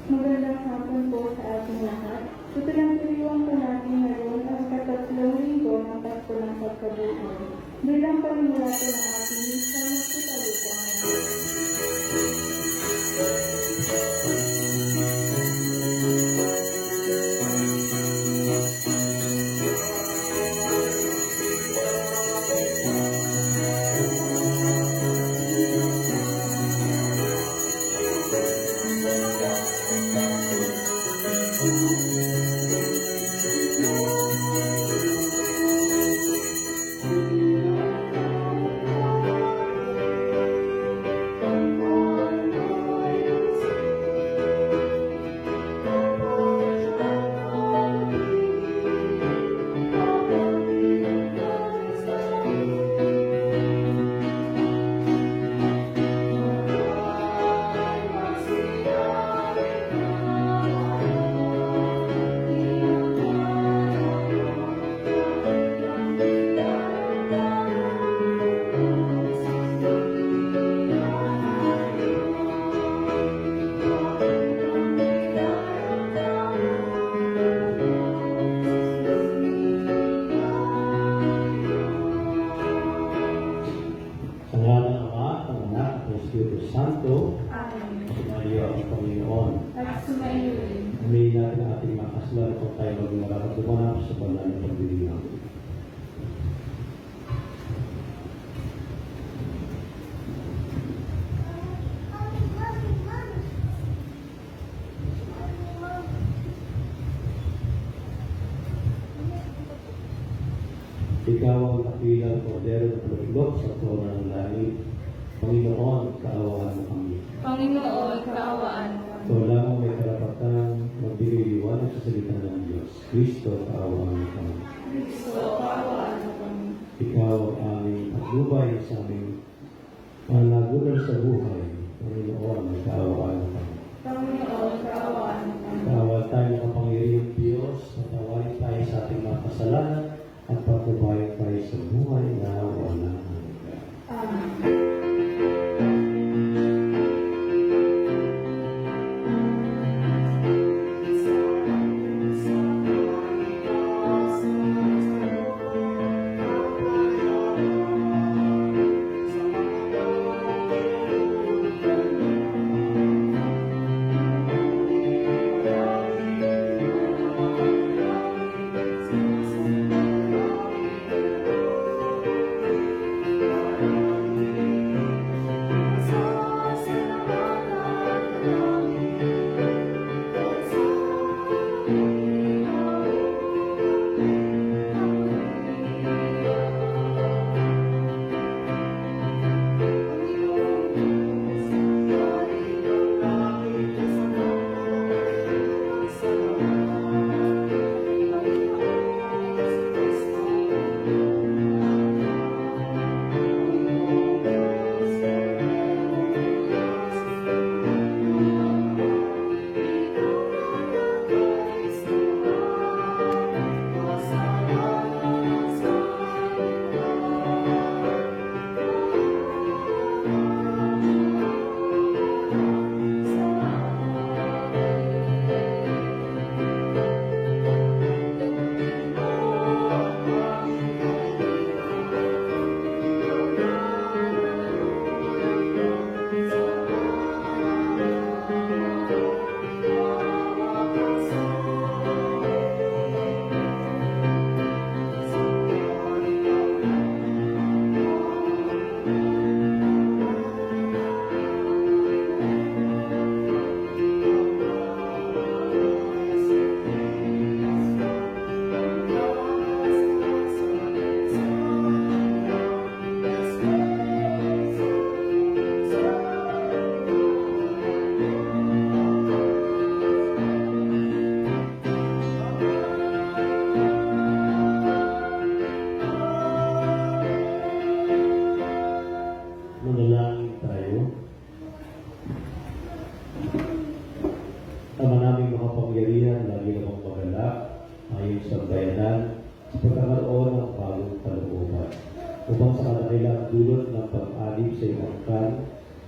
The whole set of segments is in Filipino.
Magandang hapon po sa ating lahat. Tutulong-tulungan po natin ngayon ang katatlong linggo ng Pasko ng Pagkabuhay. Bilang panimula po ng ating misa, magtutalo po ang Santo, Amen. sumayo ang Panginoon. At sumayo rin. Humihin natin ang ating mga kaslan kung tayo maging makakatumanap sa banal na pagdidilang. Ikaw ang kapilang kordero ng pagluglok sa trono ng langit. Panginoon, kaawaan mo kami. Panginoon, kaawaan mo kami. Ikaw lamang may karapatang magbigay liwanag sa salita ng Diyos. Kristo, kaawaan mo kami. Kristo, kaawaan mo kami. Ikaw ang aming paglubay sa aming panagunan sa buhay. Panginoon, may kaawaan mo kami. Panginoon, kaawaan mo kami. Kaawaan tayo ng kapangyarihang Diyos, patawarin tayo sa ating mga kasalanan at pagbabayad tayo sa buhay na wala hanggan. Amen. upang sa kanilang dulot ng pag-alip sa ilang kan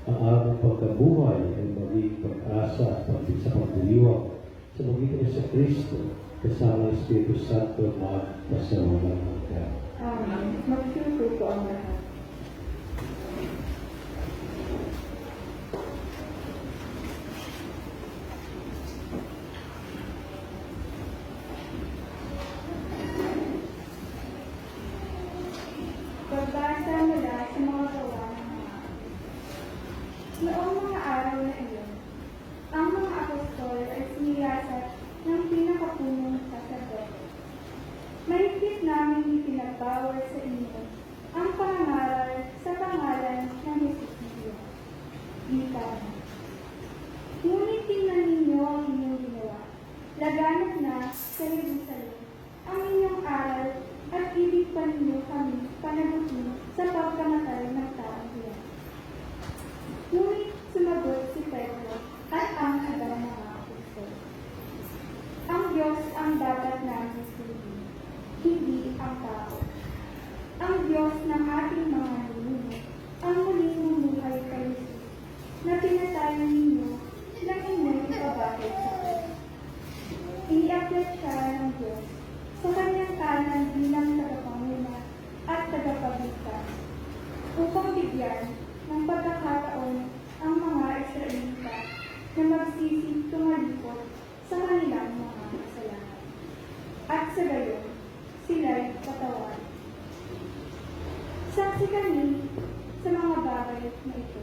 ang aming pagkabuhay ay maging pag-asa at sa pagdiriwang sa magitan sa Kristo kasama ang Espiritu Santo magpasawalang hanggan. Amen. Magsuko po ang lahat. Pagbasa mula sa mga gawa ng mga apostol. Noong mga araw na iyon, ang mga apostol ay siniyasat ng pinakapunong saserdote. Mahigpit namin ipinagbawal sa inyo ang pangangaral sa pangalan ng Jesus Diyos. Ika na. Ngunit tingnan ninyo ang inyong ginawa. Laganap na sa Jerusalem ang inyong aral at ibig pa ninyo kami panagutin sa pagkamatay ng taong iyan. Ngunit sumagot si Pedro at ang iba ng mga apostol. Ang Diyos ang dapat namin sundin, hindi ang tao. Ang Diyos ng ating mga ninuno ang muling bumuhay kay Jesus na pinatayan ninyo ng inyong ipabakit sa Kanya. Iniakyat siya ng Diyos sa kanyang kanan bilang tagapanguna at tagapagligtas upang bigyan ng pagkakataon ang mga Israelita na magsisig tumalikod sa kanilang mga kasalanan. At sa gayon, sila'y patawan. Saksi kami sa mga bagay na ito.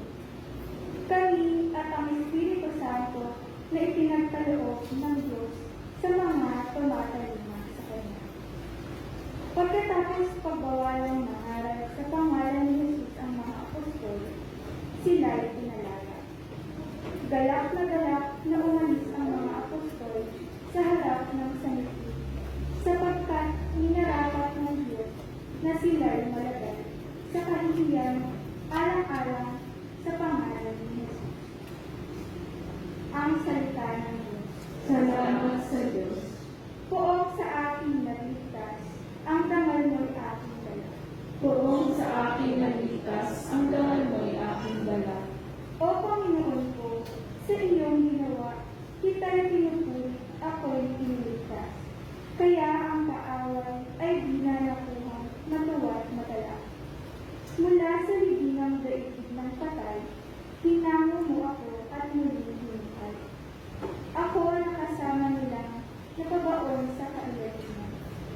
Kami at ang Espiritu Santo na ipinagkaloob ng Diyos sa mga tumatalima sa Kanya. Pagkatapos pagbawalan ng aral sa pangalan ni Jesus ang mga apostol, sila'y pinalaya. Galak na umalis ang mga apostol sa harap ng sanlibutan, sapagkat minarapat ng Diyos na sila'y malagay sa kahihiyan alang-alang sa pangalan ni Jesus. Ang salita ng Diyos. Salamat sa Diyos. Poong sa aking naligtas, ang dangal mo'y aking dala. Poong sa aking naligtas, ang dangal mo'y aking dala. O Panginoon ko, sa iyong ginawa, kita'y pinupuri, ako'y piniligtas. Kaya ang kaaway ay di na nakuhang matuwa't madala. Mula sa libingang daigdig ng patay, hinango mo ako at muling hinuhay. Ako ang kasama nilang napabaon sa kaiyaliman.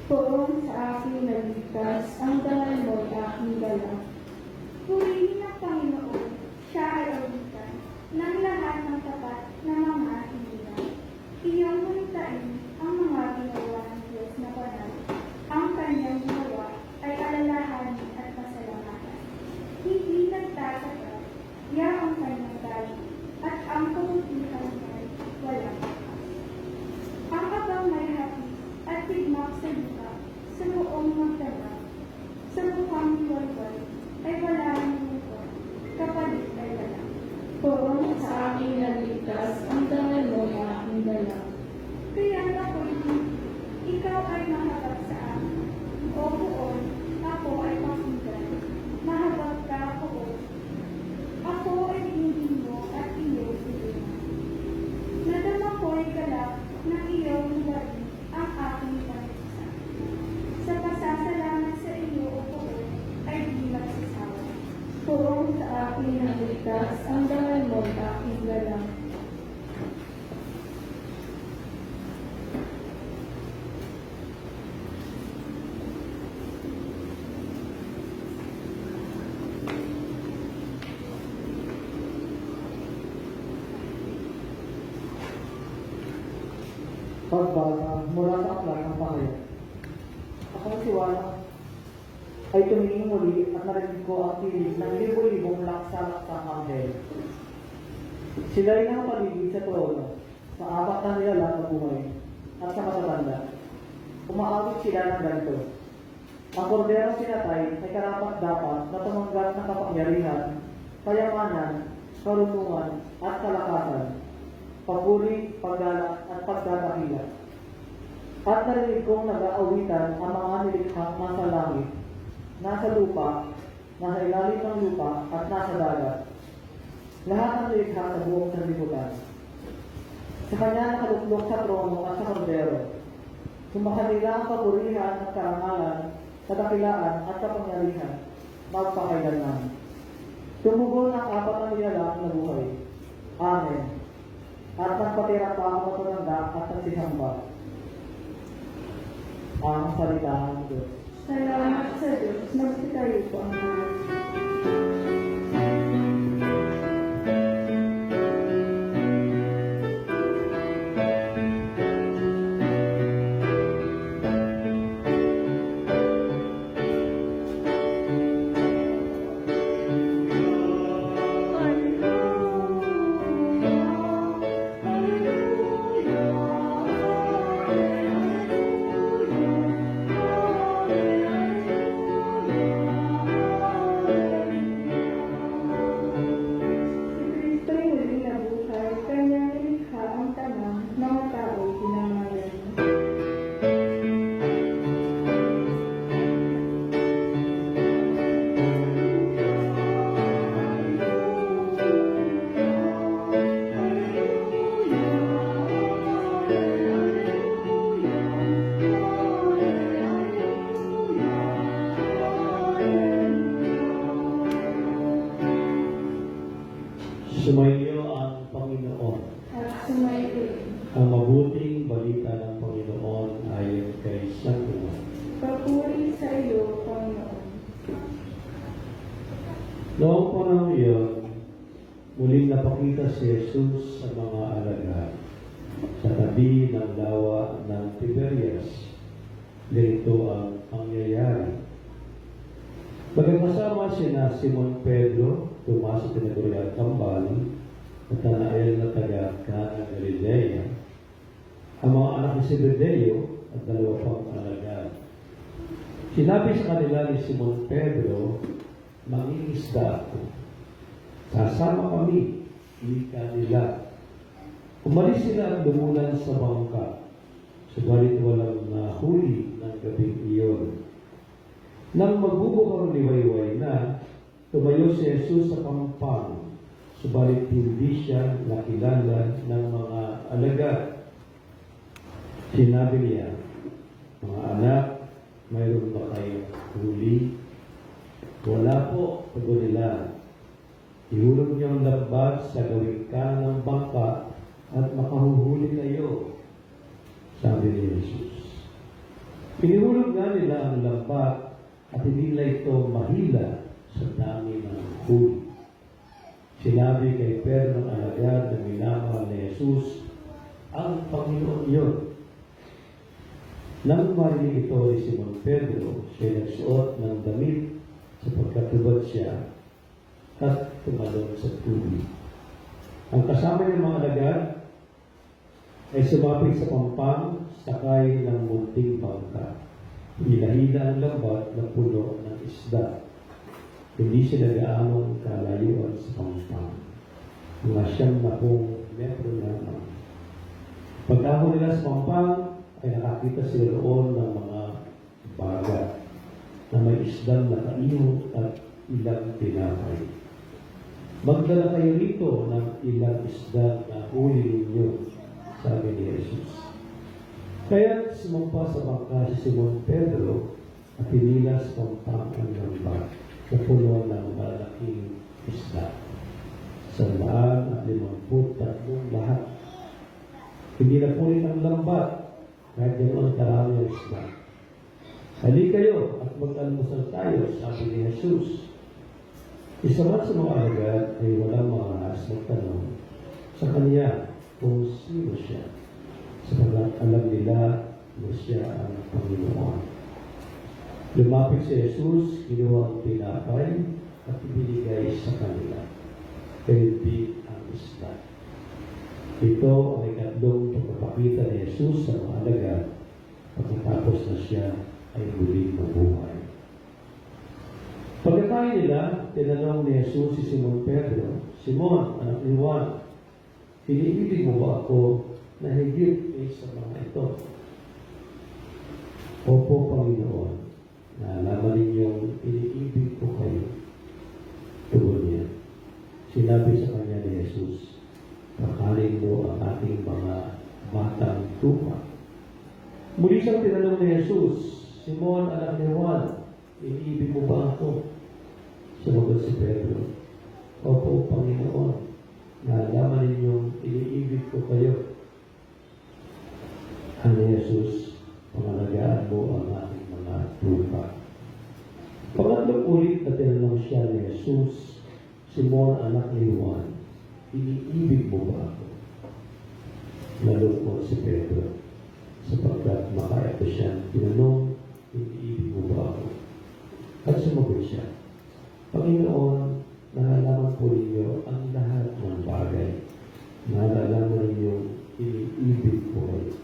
Poong sa aking naligtas, ang dangal mo'y aking dala. Purihin ang Panginoon, siya ay awitan ng lahat ng tapat na mga hinilang. Iyong munitain ang mga ginawa ng Diyos na banal. Ang kanyang ginawa ay alalahanin at pasalamatan. Hindi nagtataka, ang kanyang dali, at ang kabutihan ay walang wakas. Ang abang may hapis at tigmak sa lupa, sa buong magdala, sa mukhang liwalwal, ay wala ng lupon, kapalit ay wala. Poong sa aking naligtas, ang dangal mo'y aking dala. Kaya ako'y ikaw ay mahabag sa akin. O Poon, ako ay pakinggan. Mahabag ka, Poon. Ako ay dinigin mo at iyong silihan. Nadama ko'y galak ng iyong hilarin ang aking pangisa. Sa pasasalamat sa iyo, O Poon, ay di magsasawa. Poong sa aking naligtas, ang dangal mo'y aking dala. Pagbasa mula sa aklat ng pahayag. Akong si Wala ay tumingin muli at narinig ko ang tinig ng libo-libong laksa-laksang anghel. Sila'y nakapaligid sa trono, sa apat na nilalang na buhay, at sa matatanda. Umaawit sila ng ganito. Ang korderong sinatay ay karapat-dapat na tumanggap ng kapangyarihan, kayamanan, karunungan, at kalakasan, papuri, paggalak, at pagdadakila. At narinig kong nag-aawitan ang mga nilikhang nasa langit, nasa lupa, nasa ilalim ng lupa, at nasa dagat. lahat ng likha sa buong sanlibutan. Sa kanya nakaluklok sa trono at sa kordero. Sumakanila ang papurihan at karangalan, kadakilaan at kapangyarihan, magpakailanman. Tumugon ang apat na nilalang na buhay. Amen. At nagpatira pa ang matulanda at nagsisamba. Ang salita ng Diyos. Salamat sa Diyos, magsitayo po ang lahat. Si Kristo'y muli nabuhay, kanyang nilikha ang tanang mga tao'y pinamayan. Sumainyo ang Panginoon. At sumayin. Ang mabuting balita ng Panginoon ayon kay San Juan. Papuri sa iyo, Panginoon. Noong panahon iyon, muling napakita si Jesus sa mga alagad sa tabi ng lawa ng Tiberias. Ganito ang pangyayari. Magkakasama sina Simon Pedro, Tomas at tinaguriang Kambal, at Natanael na taga Cana Galilea, ang mga anak ni Zebedeo at dalawa pang alagad. Sinabi sa kanila ni Simon Pedro, mangingisda ako. Sasama kami, ika nila. Umalis sila at dumulan sa bangka, subalit walang nahuli ng gabing iyon. Nang magbubukang liwayway na, tumayo si Jesus sa pampang, subalit hindi siya nakilala ng mga alagad. Sinabi niya, mga anak, mayroon ba kayong huli? Wala po, sagot nila. Ihulog niyo ang lambat sa gawing kanan ng bangka at makahuhuli kayo, sabi ni Jesus. Pinihulog nga nila ang lambat at hindi nila ito mahila sa dami ng huli. Sinabi kay Pedro ng alagad na minamahal ni Jesus, ang Panginoon yun. Nang marinig ito ni Simon Pedro, siya nagsuot ng damit sapagkat siya at tumalon sa tubig. Ang kasama ng mga alagad ay sumapit sa pampang sakay ng munting bangka. Hila-hila ang lambat na puno ng isda. Hindi sila gaanong kalayuan sa pampang. Mga 70 metro lamang. Pagdahon nila sa pampang, ay nakakita sila roon ng mga bagat na may isdang nakaiho at ilang tinapay. Magdala kayo rito ng ilang isda na huli ninyo, sabi ni Jesus. Kaya sumampa sa bangka si Simon Pedro at hinilas pampang ang lambat na puno ng malaking isda. 153 lahat. Hindi na punin ang lambat kahit ganoon karami ang isda. Halika kayo at mag-almusal tayo, sabi ni Jesus. Isa man sa mga alagad ay walang mga magtanong sa kanya kung sino siya, sapagkat alam nila na siya ang Panginoon. Lumapit si Jesus, kinuha ang tinapay at ibinigay sa kanila. Kayo din ang isda. Ito ang ikatlong pagpapakita ni Jesus sa mga alagad pagkatapos na siya ay muling mabuhay. Pagkakain nila, tinanong ni Jesus si Simon Pedro, Simon, anak ni Juan, iniibig mo ba ako na higit sa mga ito? Opo, Panginoon, nalaman ninyong iniibig ko kayo. Tugon niya. Sinabi sa kanya ang ating mga batang tupa. Muli siyang tinanong ni Jesus, Simon, anak ni Juan, iniibig mo ba ako? Sumagot si Pedro, Opo, Panginoon, nalaman ninyong iniibig ko kayo. Ani Jesus, pangalagaan mo ang ating mga lupa. Pangatlong ulit na tinanong siya ni Jesus, Simon, anak ni Juan, iniibig mo ba ako? Nalungkot si Pedro, sapagkat makaito siyang tinanong, iniibig mo ba ako? At sumagot siya, Panginoon, nalalaman po ninyo ang lahat ng bagay. Nalalaman ninyong iniibig ko kayo.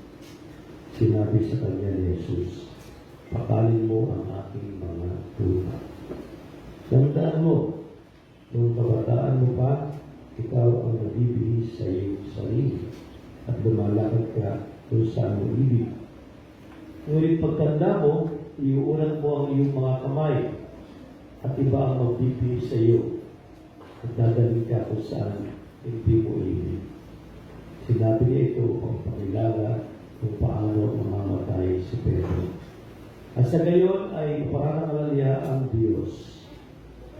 Sinabi sa kanya ni Jesus, pakalin mo ang aking mga tupa. Tandaan mo, nung kabataan mo pa, ikaw ang nabibihis sa iyong sarili at lumalakad ka kung saan mo ibig. Ngunit pagtanda mo, iuunan mo ang iyong mga kamay at iba ang magbibihis sa iyo at dadalhin ka kung saan hindi mo ibig. Sinabi niya ito upang pakilala kung paano mamamatay si Pedro. At sa gayon ay parangal niya ang Diyos.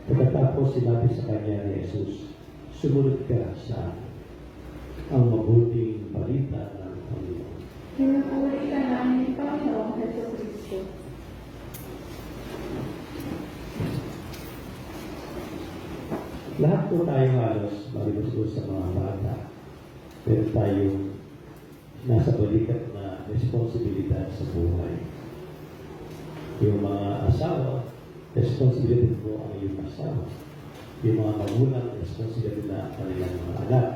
Pagkatapos sinabi sa kanya ni Jesus, sumunod ka sa akin, ang mabuting balita ng Panginoon. Pinupuri ka namin, Panginoong Jesucristo. Lahat po tayo halos, malimus po sa mga bata, pero tayong nasa balikat na responsibilidad sa buhay. Yung mga asawa, responsibilidad po ang iyong asawa. Yung mga magulang, responsibilidad na ang kanilang mga anak.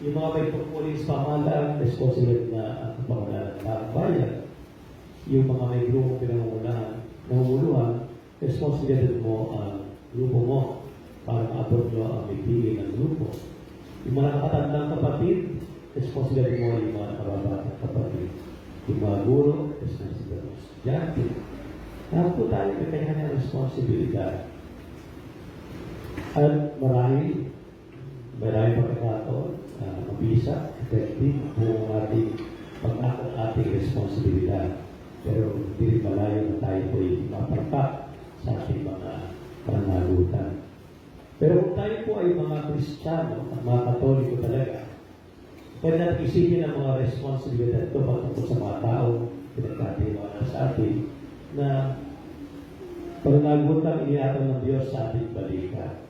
Yung mga may pagpuling sa pamahalaan, responsibilidad na ang pamahalaan ng bayan. Yung mga may grupo pinangunguluhan, responsibilidad mo ang grupo mo para maabot nyo ang ibigay ng grupo. Yung mga nakatandang kapatid, responsibilidad mo yung mga nakababatang kapatid. Yung mga guro, responsibilidad mo. Estudyante. Lahat po tayo may kanya-kanya responsibilidad. At marami pagkakataon, mabisa, effective po ang ating pag-akot ating responsibilidad. Pero hindi rin malayo na tayo po yung mapagpak sa ating mga pananagutan. Pero kung tayo po ay mga Kristiyano at mga Katoliko talaga, pwede natin isipin ang mga responsibilidad ito patungkol sa mga tao pinagkatiwala sa atin na pananagutan iniatang ng Diyos sa ating balikat.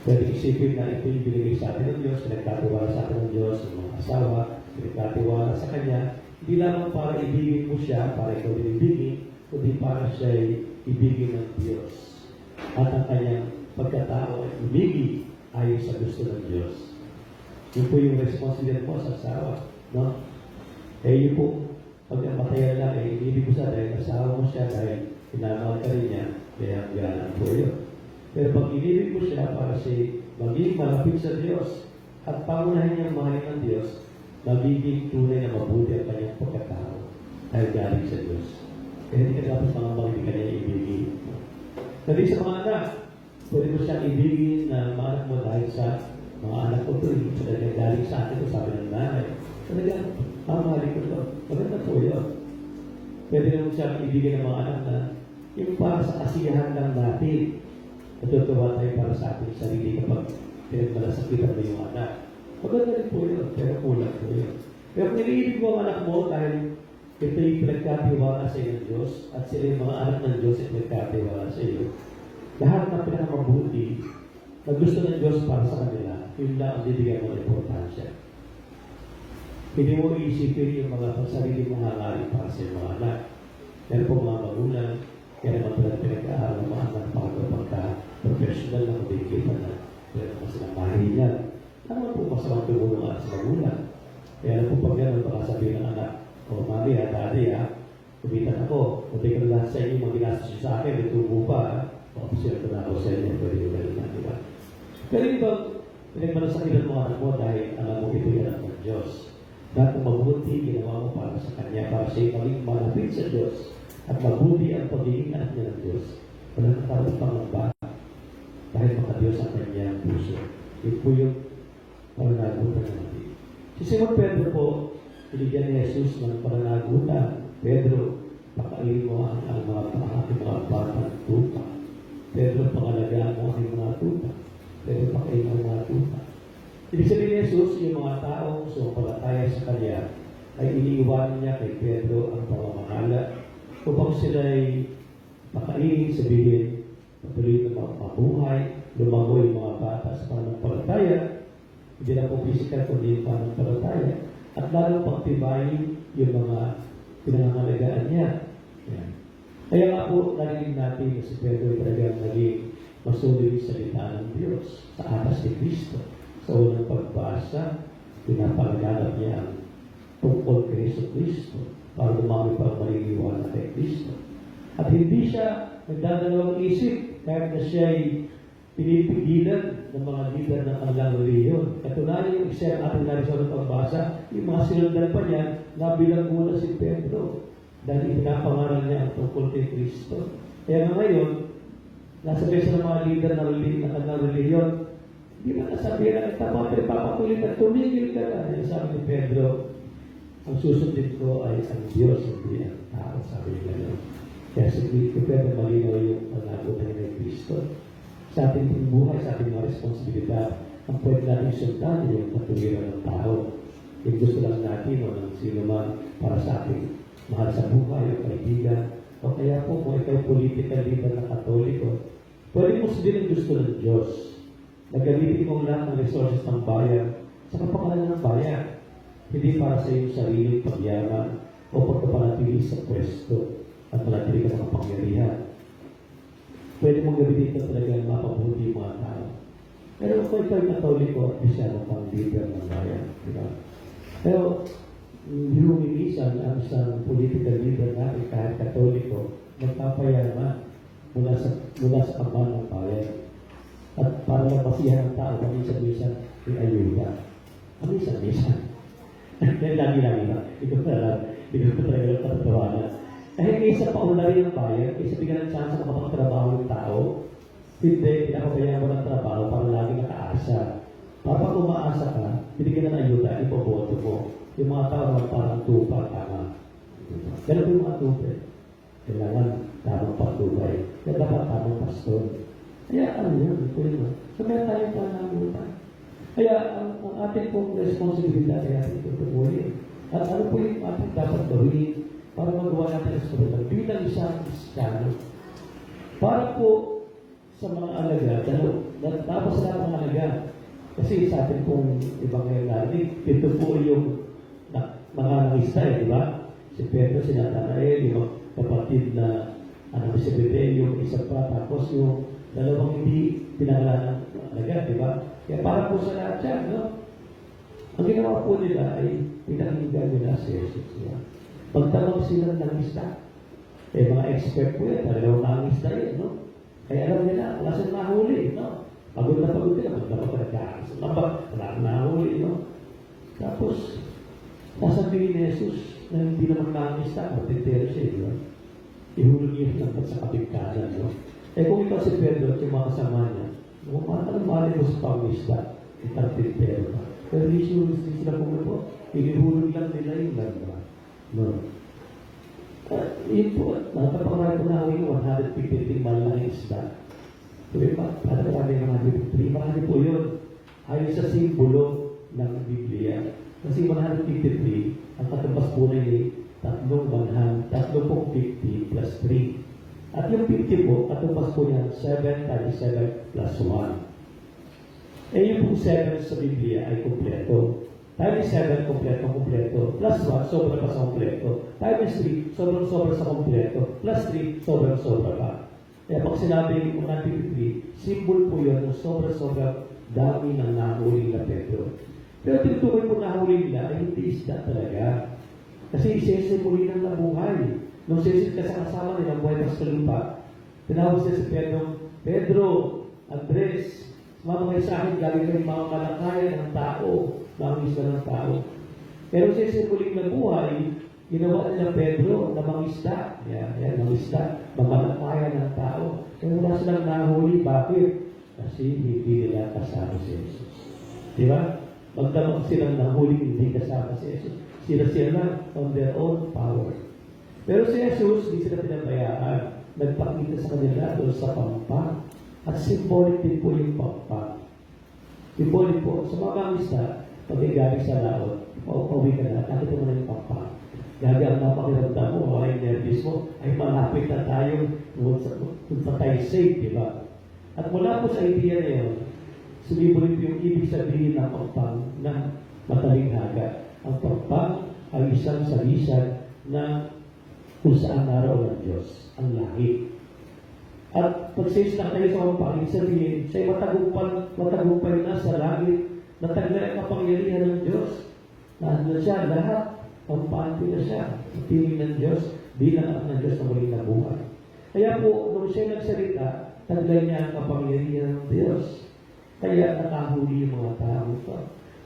Pwede isipin na ito yung binigay sa atin ng Diyos, pinagkatiwala sa atin ng Diyos, yung mga asawa, pinagkatiwala sa Kanya, hindi lamang para ibigin mo siya, para ikaw din ibigin, kundi para siya ibigin ng Diyos. At ang kanyang pagkatao ay ibigin ayon sa gusto ng Diyos. Yun po yung responsibility mo sa asawa. No? Yun po, pag napatayan lang, ibig mo siya dahil asawa mo siya, dahil pinamahal ka rin niya, kaya ganan po yun. Pero pag inibig mo siya para siya maging malapit sa Diyos at pangunahin niyang mahalin ng Diyos, magiging tunay na mabuti ang kanyang pagkatao dahil galing sa Diyos. Kaya hindi ka dapat mga hindi ka niya ibigin. Kasi sa mga anak, pwede mo siyang ibigin na mga anak mo dahil sa mga anak ko ito, talaga galing sa akin ito, sabi ng nanay. Talaga, mahalin ko ito. Maganda po yun. Pwede naman siyang ibigin ng mga anak na yung para sa kasiyahan lang natin. Natutuwa tayo para sa ating sarili kapag pinagmalasakitan mo yung anak. Maganda rin po yun, pero kulang po yun. Pero kung niliibig mo ang anak mo dahil ito yung pinagkatiwala sa iyo ng Diyos at sila yung mga anak ng Diyos ay pinagkatiwala sa iyo, lahat ng pinakamabuti na gusto ng Diyos para sa kanila, yun lang ang bibigyan mo ng importansya. Hindi mo iisipin yung mga pagsarili mong hangarin para sa mga anak. Pero po mga magulang, kaya naman talaga pinag-aaral ng mga anak para pagka-professional na kumikita na kaya naman silang mahihinyan. Ano po masamang tumulong sa magulang? Kaya na po pag gano'n, baka sabihin ng anak, o mami daddy kumitan ako, hindi ko lahat sa inyo mag-ginastos sa akin, may tubo pa, o siya na ako sa inyo, pwede yung galing na, di ba? Pero iba, pinagmalasakilan mo anak mo dahil alam mo ito yung anak ng Diyos. Dahil kung mabuti, ginawa mo para sa Kanya, para siya maging malapit sa Diyos, at mabuti ang pagiging anak niya ng Diyos, wala na parang pangamba, dahil maka-Diyos ang kanyang puso. Ito po yung pananagutan natin. Si Simon Pedro po, binigyan ni Jesus ng pananagutan. Pedro, pakain mo ang mga batang tupa. Pedro, pangalagaan mo ang mga tupa. Pedro, pakain mo ang mga tupa. Ibig sabihin ni Jesus, yung mga taong sumapalataya sa Kanya, ay iniiwan niya kay Pedro ang pamamahala upang sila'y makainin, sabihin, patuloy na mabuhay, lumago yung mga bata sa pananampalataya, hindi na po physical kundi yung pananampalataya, at lalong pagtibayin yung mga pinangangalagaan niya. Yan. Kaya nga po, narinig natin na si Pedro ay talagang naging masulit sa salita ng Diyos sa atas ni Kristo. Sa unang pagbasa, pinapalaganap niya ang tungkol kay Kristo para dumami pa ang maliliwala kay Kristo. At hindi siya nagdadalawang isip kahit na siya ay pinipigilan ng mga leader ng kanilang reliyon. Katunayan yung isa ang ating narin sa unang pagbasa, yung mga sinundan pa niya, nabilang muna si Pedro dahil ipinapangaral niya ang tungkol kay Kristo. Kaya ngayon, nasa besa ng mga leader ng kanilang reliyon, hindi na nasabihan ang tama, pero papatuloy na tumigil ka na. Yan sabi ni Pedro, ang susundin ko ay ang Diyos, hindi ang tao, sabi niya gano'n. Kaya si Pedro malinaw yung panagutan ni Kristo. Sa ating buhay, sa ating mga responsibilidad, ang pwede natin sundan yung katuwiran ng tao. Yung gusto lang natin o ng sino man para sa ating mahal sa buhay o kaibigan. O kaya po, kung ikaw political leader na Katoliko, pwede mo sundin ang gusto ng Diyos. Nagamitin mo lang ang resources ng bayan sa kapakanan ng bayan. Hindi para sa iyong sariling pagyaman o pagkapanatili sa pwesto at manatili ka sa kapangyarihan. Pwede mong gamitin ito talaga mapabuti yung mga tao. Pero kung ikaw yung Katoliko at Kristyano pang leader ng bayan, di ba? Pero minsan ang isang political leader natin kahit Katoliko magpapayaman mula sa kaban ng bayan. At para mapasihan ang tao, minsan-minsan yung ayuda. Minsan-minsan. Dahil lagi-lagi na. Hindi ko talaga katatawanan. Kahit kaysa paunlari ng bayan, kaysa bigyan ng chance na makapagtrabaho yung tao, hindi, pinapabayaan mo ng trabaho para lagi nakaasa. Para pag umaasa ka, binigyan ng ayuda, ipoboto mo. Yung mga tao naman parang tupa, tama. Ganun po yung mga tupa. Kailangan tamang patubay. Kaya dapat tamang pastor. Kaya ano yun? Ito yun. So meron tayong panangutan. Kaya ang ating pong responsibilidad ay ating tutupunin. At ano po yung ating dapat gawin para magawa natin ang responsibilidad bilang isang Kristyano. Para po sa mga alaga, tapos sa mga alaga, kasi sa ating pong ibang ngayon, ito po yung nanganangista, di ba? Si Pedro, si Nathanael, yung kapatid na si Bebe, yung isa pa, tapos yung dalawang hindi pinangalan ng alaga, di ba? Kaya para po sa lahat yan, no? Ang ginawa po nila ay pinakinggan nila si Jesus. Yeah. Pagtawag sila ng isda, mga expert po yan, talagang nangisda yan, no? Kaya alam nila, wala silang nahuli, no? Pagod na pagkakis. Wala nahuli, no? Tapos, sasabihin ni Jesus na hindi naman nangisda, matitero siya, di ba? Ihulog niya lang sa kapigkanan, no? Kung ikaw si Pedro at yung mga kasama niya, mali mo sa pangisda, itartitero ka. Pero hindi sila po, ihulog lang nila yung ganda. No? Yun po, natapangalan ko na yung 153 malaking isda. Sabi pa, marami po yun. Ayon sa simbolo ng Biblia. Kasi 153, ang katabas po na yun, 350 plus 3. At yung 50 po, katumbas po niya 7 times 7 plus 1. Yung pong 7 sa Biblia ay kompleto. Times 7, kompleto. Plus 1, sobra pa sa kompleto. Times 3, sobrang-sobra sa kompleto. Plus 3, sobrang-sobra pa. Kaya pag sinabi yung 153, symbol po yun ng sobra-sobra dami ng nahuli na Pedro. Pero tinutukoy po nahuli nila ay hindi isda talaga. Kasi isisimboli ng nabuhay. Nung sisit ka sa kasama nila, buhay pa sa lupa, tinawag siya si Pedro, Andres, mga sa akin, galing kayo mga malakayan ng tao, mga isda ng tao. Pero sisimboling na buhay, ginawa nila Pedro na mangisda. Yan, mangisda, mamalakayan ng tao. Kaya wala silang nahuli. Bakit? Kasi hindi nila kasama si Jesus. Di ba? Magdamag silang nahuli, hindi kasama si Jesus. Sila lang on their own power. Pero si Jesus, hindi sila pinabayaan. Nagpakita sa kanila doon sa pampang. At symbolic din po yung pampang. Symbolic po, sa mga kamista, pag igaling sa laot, pauwi ka na, nakita mo na yung pampang. Gagang napakiramdam mo, wala yung nervous mo, ay malapit na tayo kung sa tayo safe, di ba? At mula po sa idea na yun, sumibulit yung ibig sabihin ng pampang na mataling haga. Ang pampang ay isang salisan na kung saan naraw ng Diyos, ang langit. At pag says na tayo sa pampang, ibig sabihin, siya'y matagumpay na sa langit, natagla ang kapangyarihan ng Diyos. Nandun siya, lahat, pampante na siya. Piling ng Diyos, bilang anak ng Diyos na muling nabuhay. Kaya po, nung siya nagsalita, taglay niya ang kapangyarihan ng Diyos. Kaya nakahuli yung mga tao ito.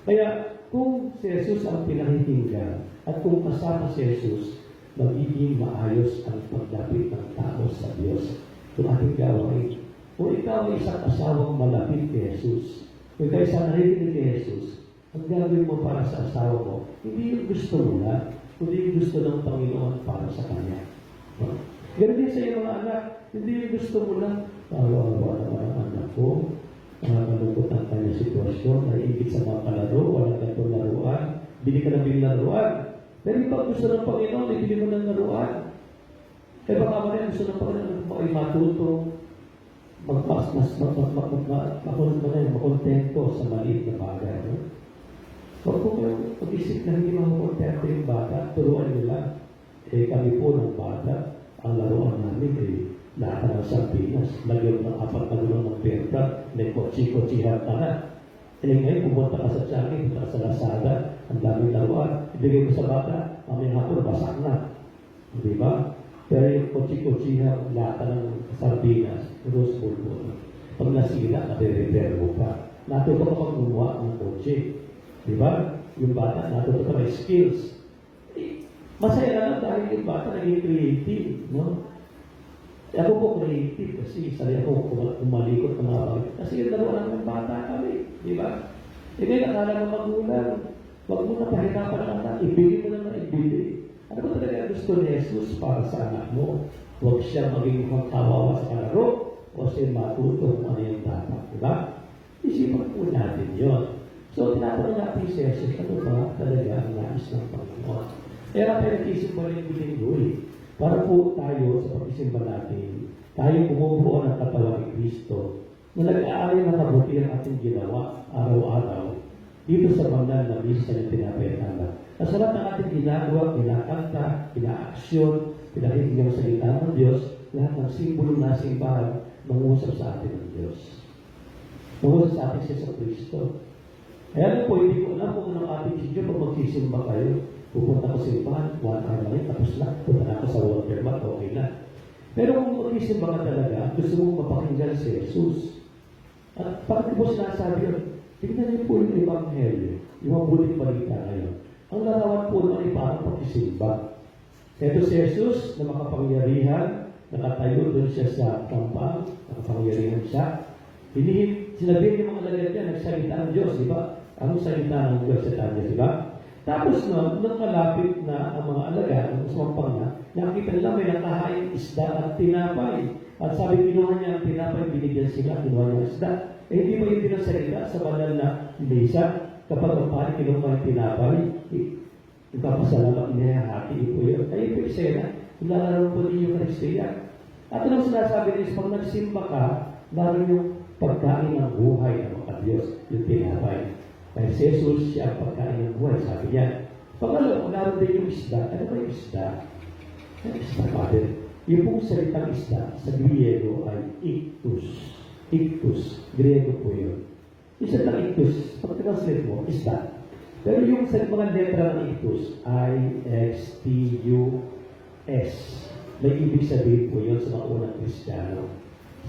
Kaya kung si Jesus ang pinakikinggan at kung kasama si Jesus, magiging maayos ang pagdapit ng tao sa Diyos. Kung ating gawain, kung ikaw ay isang asawang malapit kay Jesus, kung ikaw isang nakikinig kay Jesus, ang gagawin mo para sa asawa mo, hindi yung gusto mo na, kundi yung gusto ng Panginoon para sa Kanya. Ganun din sa iyong mga anak, hindi yung gusto mo na, awa-awa naman ang anak ko, malungkot ang kanyang sitwasyon, naiigit sa mga kalaro, walang gantong laruan, bili ka na bili laruan. Pero ikaw gusto ng Panginoon, ibili mo ng laruan. Kaya baka mo rin gusto ng Panginoon, ay matuto, makontento sa maliit na bagay. No? Huwag po yung pag-isip na hindi makontento yung bata, turuan nila. Kami po ng bata, ang laruan namin lahat ng sardinas, lagyan ng 4 na gulong ng pera, may kotsi-kotsihan ka na. Ngayon, pumunta ka sa Tiangin, pumunta ka sa Lazada, ang daming laruan, ibigay mo sa bata, mamaya hapon, basak na. Di ba? Pero yung kotsi-kotsihan, lahat ng sardinas, rose bowl po. Pag nasila, nare-repair mo pa. Natuto ka pag gumawa ng kotse. Di ba? Yung bata, natuto ka may skills. Masaya na lang dahil yung bata naging creative, no? Ako po creative kasi sarili ako kumalikot ng mga bagay. Kasi yung laruan ng bata kami, di ba? Hindi, nakala ng magulang, wag mo na pahirapan ang anak, ibili mo naman, ibili. Ano ba talaga gusto ni Jesus para sa anak mo? Huwag siya maging kawawa sa kalaro o siya matuto kung ano yung dapat, di ba? Isipan po natin yun. So, tinatanong natin si Jesus, ano ba talaga ang nais ng Panginoon? Kaya natin nag-isip mo rin yung linggoy. Para po tayo sa pag-isimba natin, tayo bumubuo ng katawan ni Kristo na nag-aaral na mabuti ang ating ginawa araw-araw dito sa banal na misa na pinapayatala. Sa lahat ng ating ginagawa, pinakanta, pinaaksyon, pinakikinggan sa salita ng Diyos, lahat ng simbolo na simbahan, mangusap sa atin ng Diyos. Mangusap sa atin siya sa Kristo. Kaya po, hindi ko alam kung anong ating sidyo pag magsisimba kayo. Pupunta ko sa simbahan, 1 hour na rin, tapos na. Punta na ako sa water mat, okay na. Pero kung magsisimba ka talaga, gusto mong mapakinggan si Jesus. At bakit mo sinasabi yun? Tingnan niyo po yung Ebanghelyo, yung mabuting balita ngayon. Ang larawan po naman ay parang pagsisimba. Ito si Jesus na makapangyarihan, nakatayo doon siya sa kampang, nakapangyarihan siya. Sinabi niyo mga lalagyan niya, nagsalita ng Diyos, di ba? Ang salita ng Diyos sa kanya, di ba? Tapos nung malapit na ang mga alaga, ang sumampang na, nakita nila may nakahain isda at tinapay. At sabi, kinuha niya ang tinapay, binigyan sila, kinuha niya ang isda. Hindi mo yung pinasalita sa banal na mesa, kapag ang pari kinuha yung tinapay, ipapasalamat niya, hati po yun. Kaya po isena, ilalaro po niyo yung Kristiyan. At anong sinasabi niya, pag nagsimba ka, naroon yung pagkain ng buhay ng mga Diyos, yung tinapay. Kaya si Jesus, siya ang pagkain ng buhay, sabi niya. Pangalo, naroon din yung isda. Ano ba yung isda? Ang isda, Father. Yung pong salitang isda sa Griego ay iktus. Iktus. Griego po yun. Isa ng iktus, pag-translate mo, isda. Pero yung sa mga letra ng iktus, I-X-T-U-S. May ibig sabihin po yun sa mga unang Kristiyano.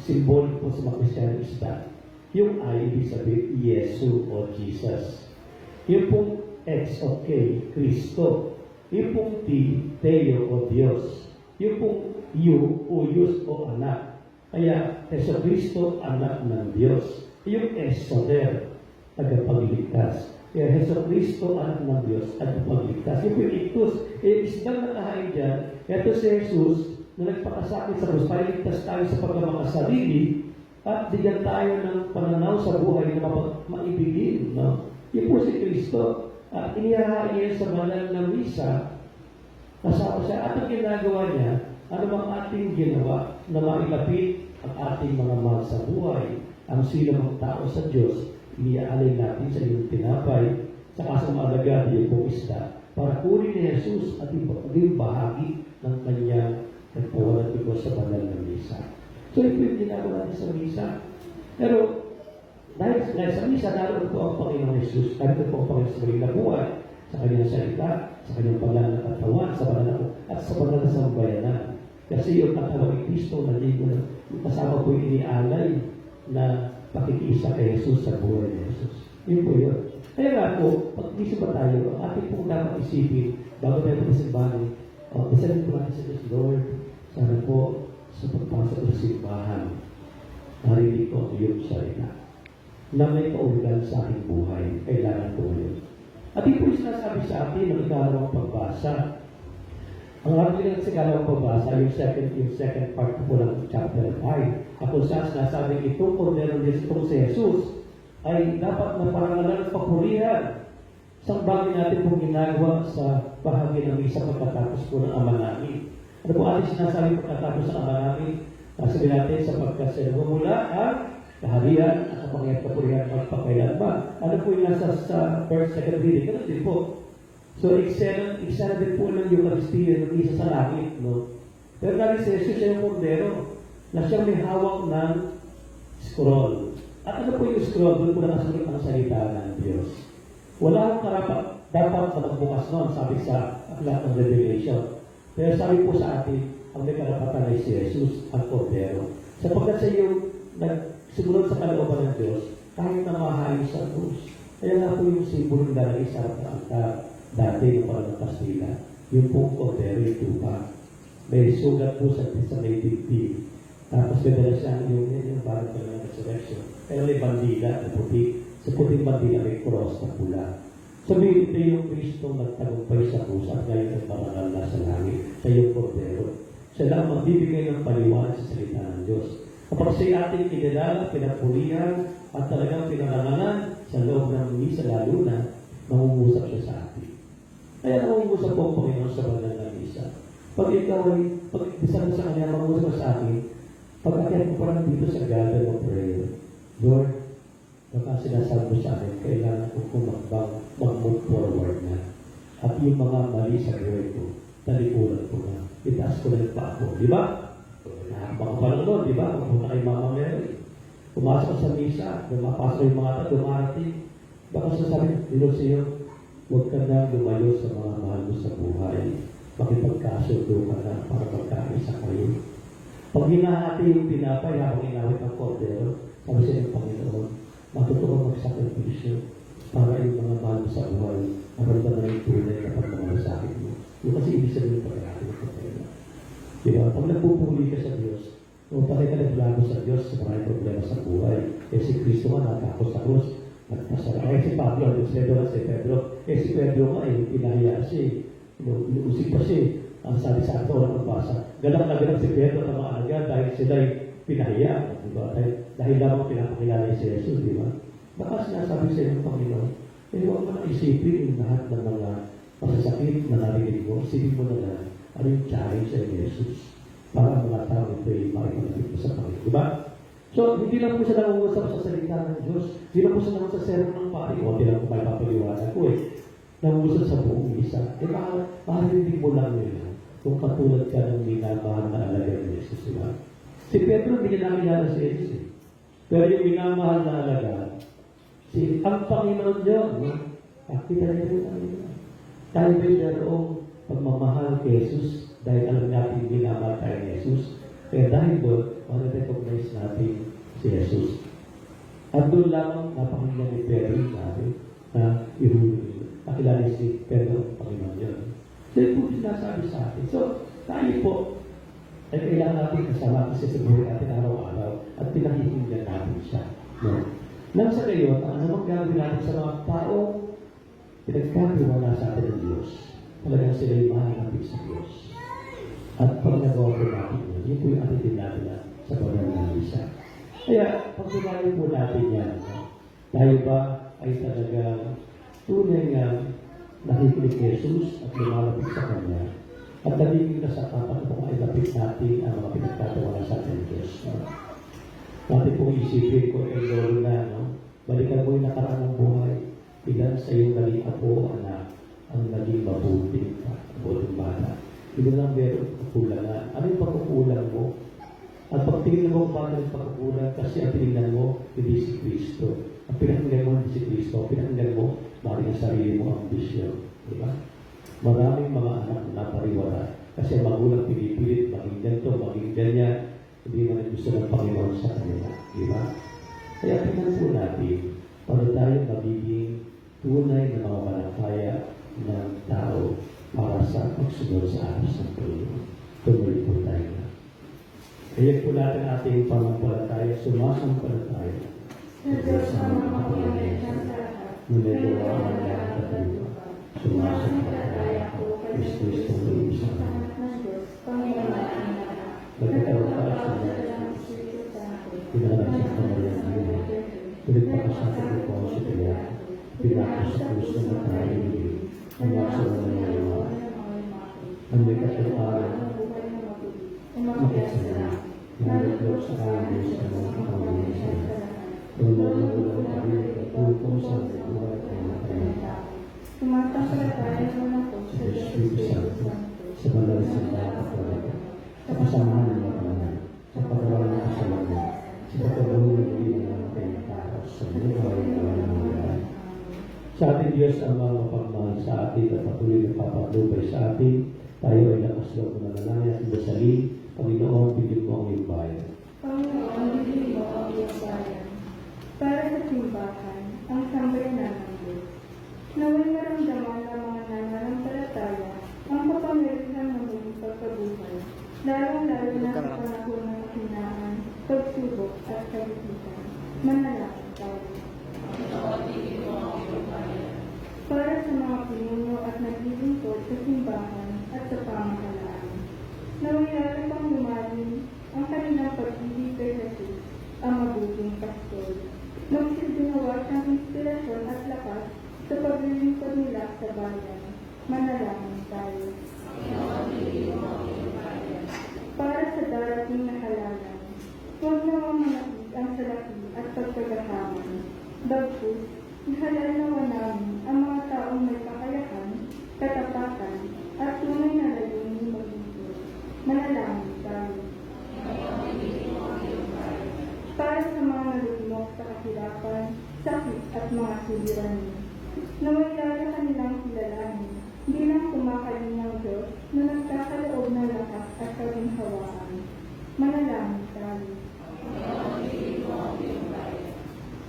Symbolic po sa mga Kristiyano isda. Yung I, ibig sabihin, Yesu o Jesus. Yung pong X o K, Kristo. Yung pong T, Teo o Diyos. Yung pong U, Uyus o anak. Kaya, Yesu Kristo, anak ng Diyos. Yung S, Soter, tagapagligtas. Kaya Heso Kristo, anak ng Diyos, at pagligtas. Yung piligtos, isdang nakahain dyan, ito si Jesus, na nagpakasakit sa krus, para ligtas tayo sa pagkamakasarili, at bigyan tayo ng pananaw sa buhay na maibigin. No? Yun po si Kristo. At inihahain niya sa banal na misa, kasama siya. At ang ginagawa niya, ano bang ating ginawa na mailapit ang ating mga mahal sa buhay, ang silang tao sa Diyos, iniaalay natin sa iyong tinapay, sa kasang maalagad yung pong isda, para kunin ni Jesus at maging bahagi ng kanyang nagpawalan ito sa banal na misa. So, ito yung ginagawa natin sa misa. Pero, dahil sa misa, naroon po ang Panginoon Jesus, dahil po ang Panginoon sa kanyang buhay, sa kanyang salita, sa kanyang banal na katawan, sa banal na, at sa banal na sambayanan. Kasi yung katawan ni Kristo, yung kasama po yung inialay na pakikiisa kay Jesus sa buhay ni Jesus. Yun po yun. Kaya nga po, pag isa ba tayo, ang ating pong dapat isipin, bago tayo pagkasimbahan, isanin po natin sa Diyos, Lord, sana po, sa pagpasok ng simbahan, narinig ko ang iyong salita, na may kaulitan sa aking buhay, kailangan ko yun. At ito yung sinasabi sa atin ng ikalawang pagbasa. Ang ating ikalawang pagbasa, yung second part po ng chapter 5, ako sa sinasabi ito, kung meron din itong si Jesus, ay dapat na parangalan ng papurihan. Isang bagay natin pong ginagawa sa bahagi ng misa pagkatapos po ng Ama namin. Ano po ating sinasabi pagkatapos ng Ama namin? Sabi natin sapagkat sa mula ang kaharian at sa pangyayat kapurihan magpakailanman. Ano po yung nasa sa first, second reading? Ganun din po. So, eksena din po ng Eucharistia ng isa sa langit. No? Pero dahil si Jesus siya yung kordero na siyang may hawak ng scroll. At ano po yung scroll? Doon po nakasalit ang salita ng Diyos. Wala akong karapat dapat na magbukas noon, sabi sa aklat ng Revelation. Pero sabi po sa atin, ang may karapatan ay si Jesus, ang kordero. Sapagkat sa iyo, nagsimulot sa kalooban ng Diyos, kahit na mahayo sa krus. Kaya nga po yung simbolo ng dalagi sa altar, dati yung parang ng Kastila, yung pong kordero, yung tupa. May sugat po sa may dibdib. Tapos may siya yung parang ng resurrection. Pero may bandila na puti. Sa puting bandila may cross na pula. Sabihin ito yung Kristo nagtagumpay sa krus at ngayon ay marangal na sa langit sa iyong kordero. Siya lang magbibigay ng paliwanag sa salita ng Diyos. Kapag siya ating kinilala, pinapulihan, at talagang pinarangalan sa loob ng misa, lalo na, mangungusap siya sa atin. Kaya nangungusap po ang Panginoon sa banal na misa. Pag ikaw ay, pag isa mo sa kanya, mangungusap sa akin, pag-akyat mo parang dito sa garden of prayer, Lord, baka sinasabi mo sa akin, kailangan ko mag-move forward na. At yung mga mali sa buhay ko, talikuran ko na. Itaas ko na yung pa ako. Di ba? Mga panunod, di ba? Pumunta kay Mama Mary. Pumasok sa misa, lumapasok yung mga tao, dumarating. Baka sasabi, Dilo siyo, huwag ka na lumayo sa mga mahal mo sa buhay. Makipagkasundo ka na para magkaisa kayo. Pag hinahati yung tinapay habang inawit ang kordero, sabi siya ng Panginoon, matutuwa magsakripisyo para yung mga mahal mo sa buhay, maramdaman na yung tunay na pagmamalasakit mo. Yung kasi ibig sabihin ng pag-aaral ng kordero. Diba? Pag nagpupuli ka sa Diyos, kung bakit ka naglago sa Diyos sa maraming problema sa buhay, eh si Kristo nga natakot sa krus, nagpasara. Eh si Pablo, si Pedro, si Pedro nga pinahiya siya, inuusip pa siya. Ang sabi sa ato, walang magbasa. Galang na galang si Pedro at ang mga alagad dahil sila'y pinahiya. Diba? Dahil lamang pinapakilala si Jesus, di ba? Baka sinasabi sa iyo ng Panginoon, huwag mo na isipin yung lahat ng mga masasakit na narinig mo. Isipin mo na lang, ano yung challenge sa Jesus para ang mga tao ito ay makikita sa Panginoon. Diba? So, hindi lang po siya nangungusap sa salita ng Diyos. Hindi lang po siya nangungusap sa sermon ng pari. O, hindi lang po may papaliwanag ko nangungusap sa buong isa. Makarinig mo lang nila kung katulad ka ng minamahal na alagad ni Jesus. Diba? Si Pedro, hindi na nakilala si Jesus. Pero yung minamahal na alagad, ang Panginoon Diyos, nakita niya rin ang Panginoon. Tayo ba yung pagmamahal kay Jesus dahil alam natin minamahal tayo ni Jesus. Kaya dahil doon, recognize natin si Jesus. At doon lamang napakinggan ni Pedro natin na nakilala si Pedro ang Panginoon yun. So, ito po sinasabi sa atin. So, tayo po, ay kailangan natin kasama kasi sa buhay natin araw-araw at pinakikinggan natin siya. No? Nang sa gayon, ang anumang gagawin natin sa mga tao pinagkatiwala sa atin ng Diyos. Talagang sila'y mahanapin sa Diyos. At pag nagawa po natin yun po yung attitude natin sa pagmamahisa. Kaya, pag sinabi po natin yan, tayo ba ay talagang tunay nga nakikinig kay Jesus at lumalapit sa Kanya at nagiging nasakapat kung ay lapit natin ang mga pinagtatawanan sa atin ng Diyos. Natin pong isipin ko ay lolo na, balikan mo yung nakaraan ng buhay. Ilan sa iyong naging apo, anak, ang naging mabuting bata. Hindi lang meron kakulangan. Ano yung pagkukulang mo? At pag tingin mo kung paano yung pagkukulang, kasi ang tinignan mo, hindi si Kristo. Ang pinakinggan mo hindi si Kristo. Ang pinakinggan mo, maaaring ang sarili mo ang ambisyon. Diba? Maraming mga anak na napariwara. Kasi ang magulang pinipilit, maging ganito, maging ganyan. Hindi man gusto ng Panginoon sa kanila. Diba? Kaya tingnan po natin, para tayo magiging tunay na mga malakaya ng tao para sa pagsunod sa aras ng Panginoon. Tumuloy po tayo na. Kaya po natin ating panampalataya, sumasampalataya. Sa Diyos ang makapangyarihan sa lahat. Nunagawa ang lahat at lupa. Sumasampalataya ko, Kristo ang isang Sa anak ng Diyos, Panginoon natin na lahat. nagkataon ka sa mga pinanganak sa Panginoon ng Diyos. Pinagpakasakit ko ako sa kanya. Pinakos sa krus na nakainin. Ang nasa ng mga mga. Ang may katapaaran. Makasalamat. Nalaglog sa kawan sa mga kawan sa kanya. Tulad ng ulang kami at tutong sa mga kanya. Sumasampalataya mo na po sa Diyos Espiritu Santo, sa banal sa kapatid, sa kasamahan ng mga kanan, sa pagkawalan ng kasalanan, sa pagkawalan ng mga pinagkakaroon sa buhay ng mga. Sa ating Diyos ang mga mapagmahal sa atin at patuloy na papatubay sa atin, tayo ay lakas loob na nananayan at dasalin, Panginoon, bigyan mo ang iyong bayan. Panginoon, bigyan mo ang iyong bayan. Para sa simbahan, ang sambayanan ng Diyos. Naway naramdaman ng mga nananampalataya ang kapangyarihan ng muling pagkabuhay, lalong-lalo na sa panahon ng kahinaan, pagsubok at kagipitan. Manalangin tayo. Para sa mga pinuno at naglilingkod sa simbahan at sa pamahalaan, naway lalo pang lumalim ang kanilang pag-ibig kay Jesus, ang mabuting pastor. Magsilbing nawa siyang inspirasyon at lakas sa paglilingkod nila sa bayan. Manalangin tayo. Para sa darating na halalan, huwag namang manakit ang salapi at pagkagahaman. Bagkus, ihalal nawa namin ang mga taong may kakayahan, katapatan, at tunay na layunin maglingkod. Manalangin tayo. Para sa mga nalulunok sa kahirapan, sakit at mga suliranin, naway lalo kanilang kilalanin bilang kumakalingang Diyos na nagkakaloob ng lakas at kaginhawaan. Manalangin tayo.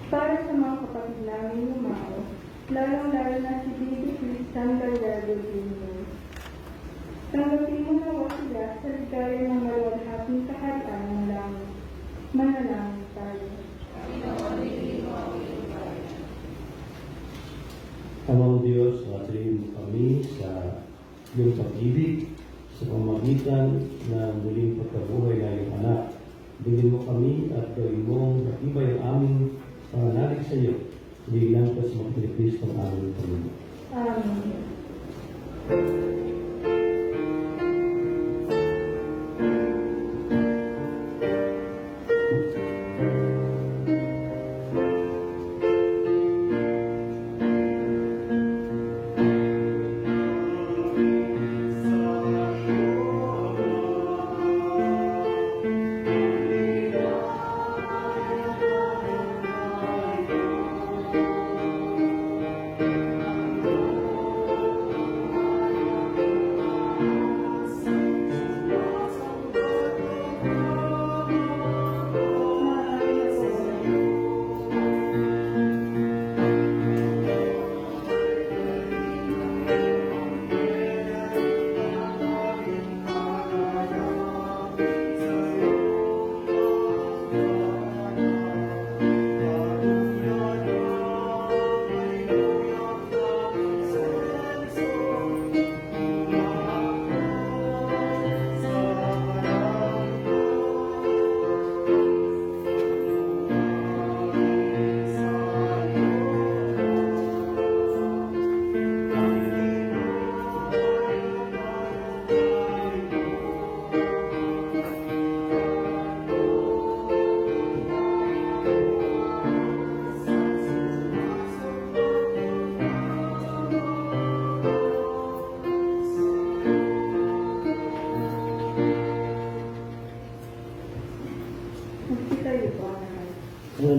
Para sa mga kapatid namin lumao, lalong-lalo na si Baby Cristian Gallardo Jr. Tanggapin mo nawa sila sa ligaya ng maluwalhating kaharian ng langit. Manalangin tayo. Amang Diyos, natin mo kami sa iyong pag-ibig sa pamamagitan ng muling pagkabuhay na iyong anak. Bigyan mo kami at gawin mong matibay ang aming pananalig sa iyo. Bilang ka sa mga Kristo ang aming Panginoon. Amen.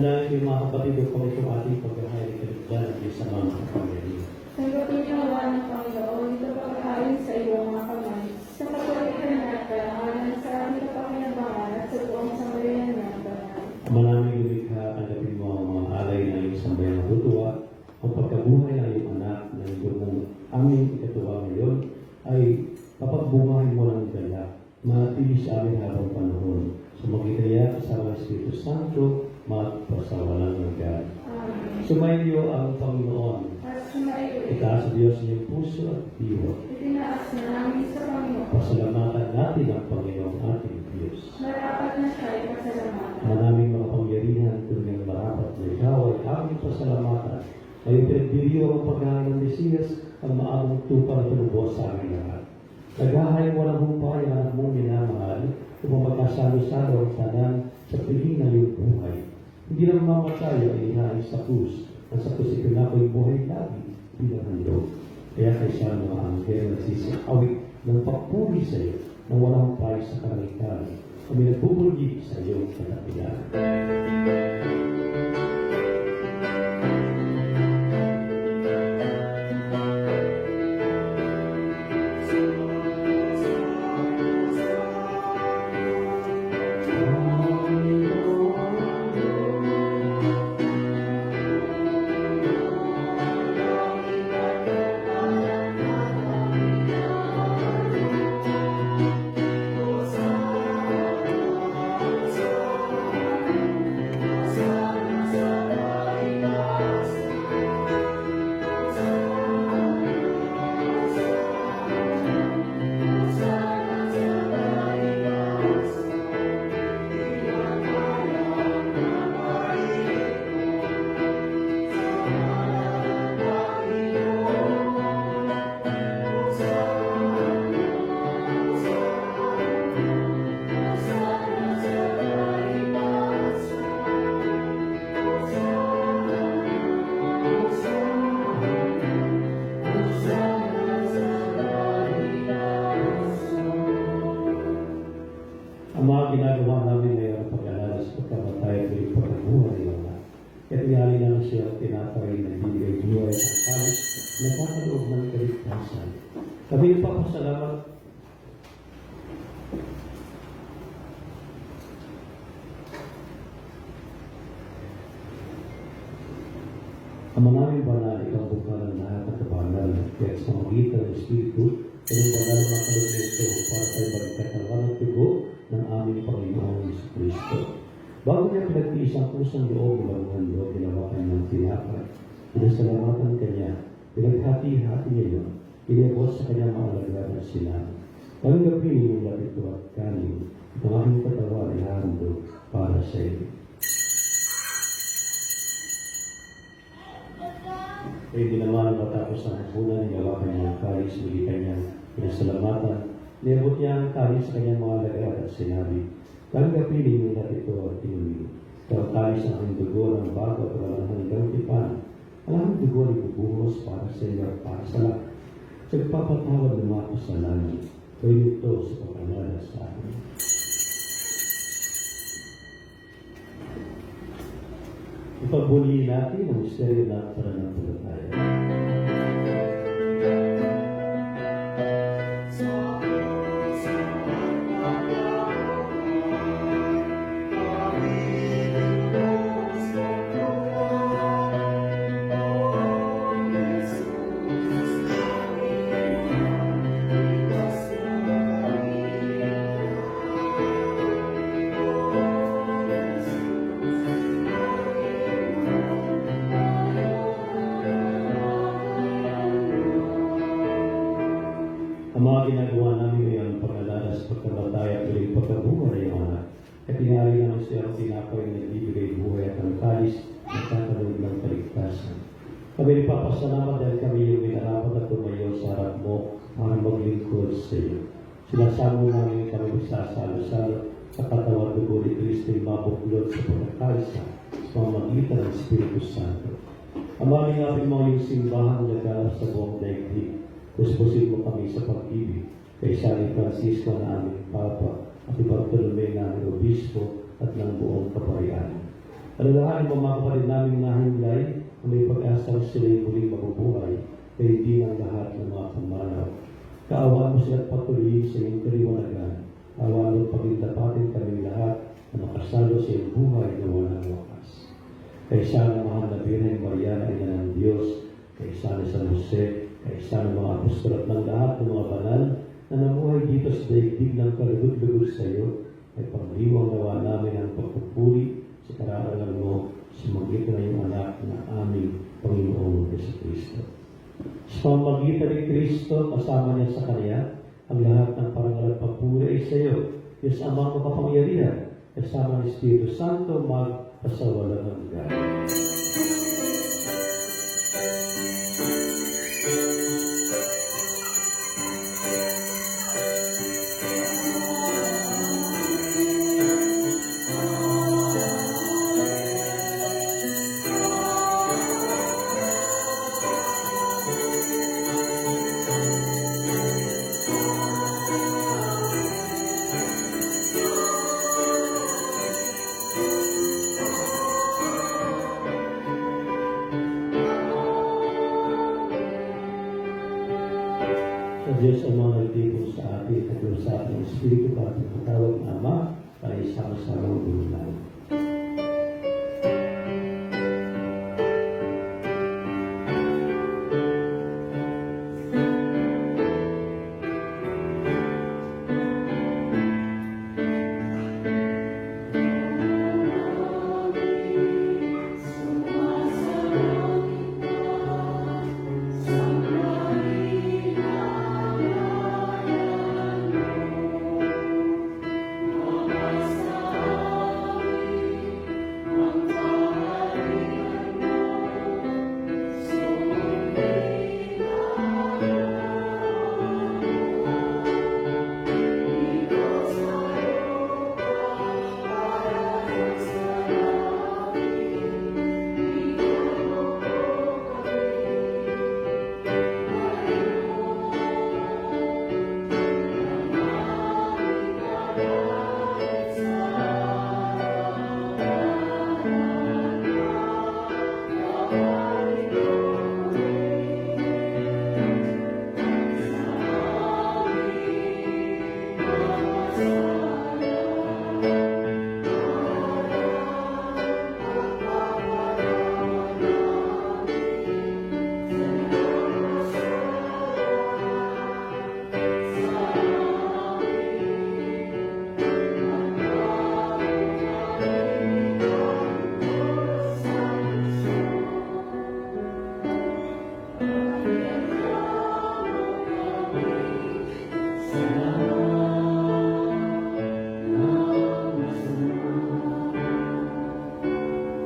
Manalangin yung mga kapatid o kami itong ating pagkahay ng kaligtasan ng sa mga kapamilya. Tanggapin niyo ang awa ng Panginoon, ito pagkain sa iyong mga kamay. Sa kapalitan natin, alam sa aming kapakinabangan at sa buong sambayan ng banal. Ama namin lumikha, tanggapin mo ang mga alay na iyong sambayan ng tutuwa, ang pagkabuhay ng iyong anak na iyong mong aming ikatuwa ngayon ay papagbungahin mo ng dala, matili sa amin habang panahon. Sumakitaya sa mga Espiritu Santo, magpasawalang hanggan. Amen. Sumainyo ang Panginoon. At sumaiyo, Itaas sa Diyos niyong puso at diwa. itinaas na namin sa Panginoon. Pasalamatan natin ang Panginoon ating Diyos. Marapat na siya ay pasalamatan. Manaming makapangyarihan tuloy marapat na ikaw ay aming pasalamatan. Ngayon pinagdiriyo ang paghahay ng Mesiyas ang maamong tupa na tulubos sa aming lahat. Naghahay mo ng humpay ang anak mong minamahal upang magkasalo-salo ang tanan sa piling ng iyong buhay. Hindi na mamamatay ay inahay sa krus. Ang sa krus ipinakoy buhay lagi bilang handog. Kaya kay siya mga anghel nagsisiawit ng papuri sa iyo na walang payo sa karamitan. Kami nagbubulgi sa iyong kadakilan. Ang mga ginagawa namin ngayon ang pag-alala sa pagkamatay at yung pagkabuhay ng mga. Kaya tingali namin siya ang tinapay na bibigay buhay at kalit na kakaloob ng kaligtasan. Kami nagpapasalamat ang manaming banal, ikaw bukal ng lahat at kabanal, kaya sa magitan ng Espiritu, kanyang banal na kalugnesto para tayo magkakawan at tugo ng aming Panginoong Yesu Cristo. Bago niya pinagtiis ang kusang loob ng mundo, ginawa kanyang tinapay. Pinasalamatan kanya, pinaghati-hati niya yun, inibos sa kanyang mga alagad at sinabi. Tanggapin yung lapit ito at kanin, ang aking katawan ay handog para sa iyo. Kaya hindi naman matapos ang hapunan, ginawa kanyang kalis, muli kanyang pinasalamatan. Niabot niya ang kalis sa kanyang mga alagad at sinabi, tanggapin yung lapit ito at inumin. Ito ang kalis ng aking dugo ng bago at walang hanggang tipan. Ang aking dugo ay bubuhos para sa iyo at para sa lahat. Sa nagpapatawad ng mga kasalanan, gawin ito sa pagkalala sa akin. Ipagbuli natin ang misteryo ng pananampalataya. Ang mga ginagawa namin ay ang pag-alala sa pagkabatay at uling pagkabuhay ng anak. At tinari naman siya ang tinapay na nagbibigay buhay at ang kalis na kakaloob ng kaligtasan. Kami nagpapasalamat dahil kami yung minarapat at tumayo sa harap mo para maglingkod sa iyo. Sinasamo namin kami magsasalo-salo sa katawan dugo ni Kristo yung mabuklod sa pagkakalisa sa pamamagitan ng Espiritu Santo. Amaling namin mo yung simbahan na nagkalap sa buong daigdig. Kuspusin mo kami sa pag-ibig kay San Francisco na aming Papa at Bartolome na aming Obispo at ng buong kaparian. Alalahanin mo mga kapatid namin nahimlay na may pag-asang sila'y muling mabubuhay, kaya di ang lahat ng mga pumanaw. Kaawaan mo sila at patuloy sa iyong kaliwanagan. Kaawaan mo pagindapatin kami lahat na makasalo sa iyong buhay na walang wakas. Kay sana mahal na Birhen Maria na ina ng Diyos, kay sana San Jose, kay sana mga apostol at ng lahat ng mga banal na namuhay dito sa daigdig ng kalugod-lugod sa iyo, ay pangliwang nawa namin ang pagpupuri sa kararangal mo sa magitan ng iyong anak na aming Panginoong Jesucristo. Sa pamagitan ni Kristo, kasama niya sa Kanya, ang lahat ng parangal at papuri ay sa iyo, Diyos Amang makapangyarihan, kasama ni Espiritu Santo, magpasawalang hanggan. Sa Diyos ang mga nagtipon sa atin at sa ating Espiritu para sa patawag na Ama, tayo sama-sama ang bulan.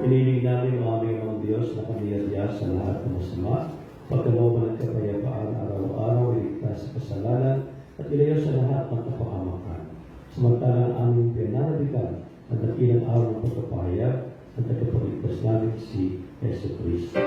Piniling namin ang aming mga Diyos na kamiyadya sa lahat ng masama, pagkalooban at kapayapaan araw-araw, iligtas sa kasalanan, at ilayo sa lahat ng kapahamakan. Samantalang aming pinanalikan ang dakilang araw ng pagpapahayag at tagapagligtas namin si Yesu Cristo.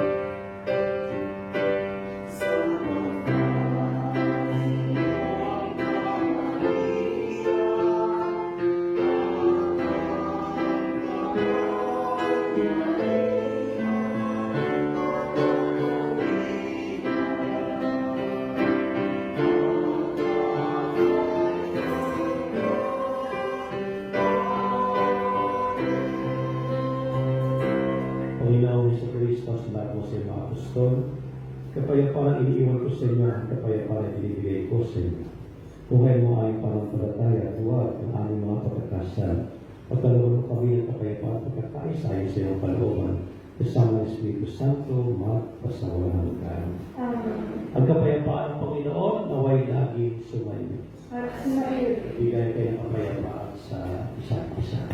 Panginoong Jesucristo, salamat mo sa iyong mga apostol, kapayapaan iniiwan ko sa inyo, ang kapayapaan ibinibigay ko sa inyo. Buhay mo ay pananampalataya at huwag ang aming mga pagkakasal. Pagkalooban mo kami ng kapayapaan at pagkakaisa sa iyong kalooban, kasama ng Espiritu Santo, magpasawalang hanggan. Amen. Ang kapayapaan ng Panginoon naway laging sumayo. At sumayo. Bigay kayo ng kapayapaan sa isa't isa.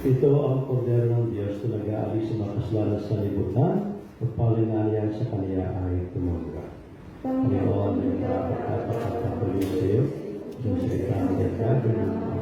Ito ang kordero ng Diyos na nag-aalis sa mga kasalanan sa libutan, pagpalinalian sa kaniya ay tumanggap. Panginoon, ay nakakapagpapatuloy sa iyo, Diyos ay kaniya gagawin mo.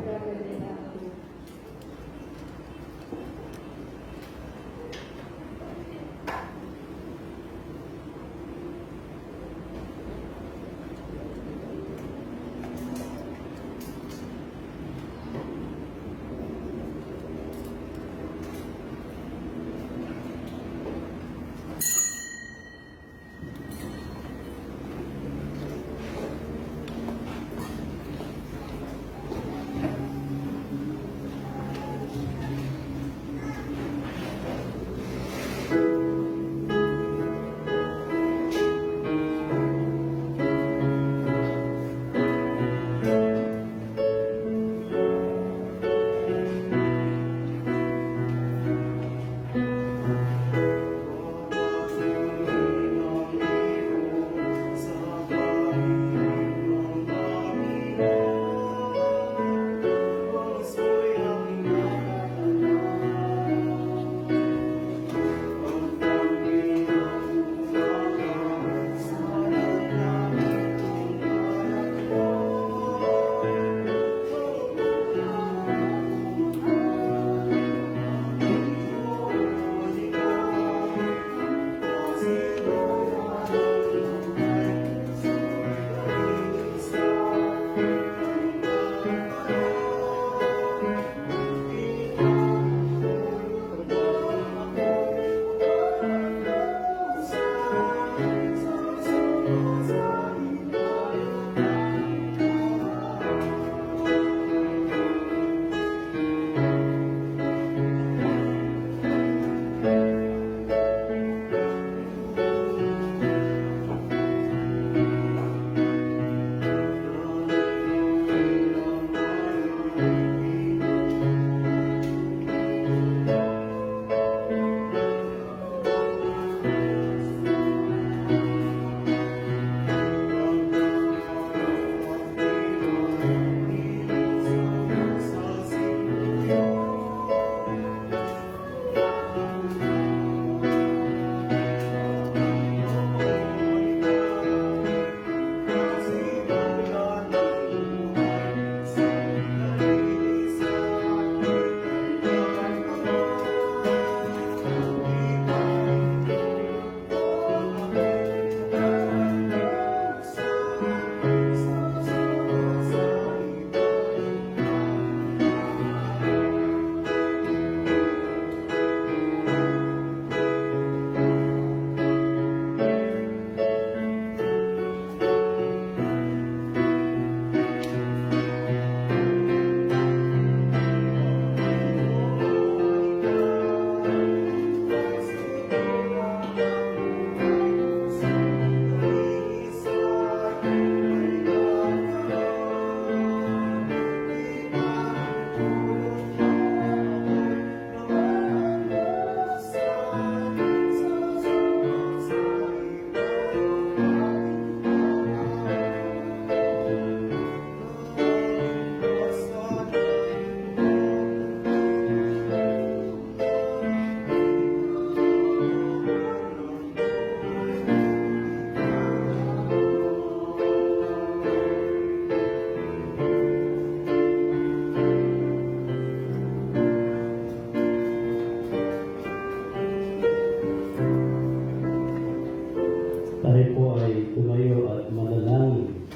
Tayo po ay tumayo at manalangin.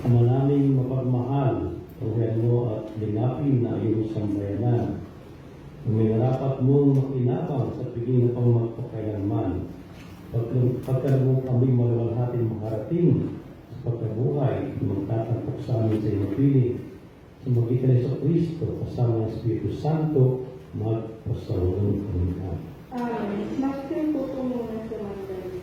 Ama naming mapagmahal, tawag mo at linapin na iyong sambayanan. Umingarapat mong makinabang sa piging na pangmagpakailanman. Pagka mo kami maluwalhatin maharating sa pagkabuhay, magtatampok sa amin sa iyong piling. Sa magitan sa Kristo, kasama ng Espiritu Santo, magpasawalang kami. Amen. Maxim po muna sa mandali.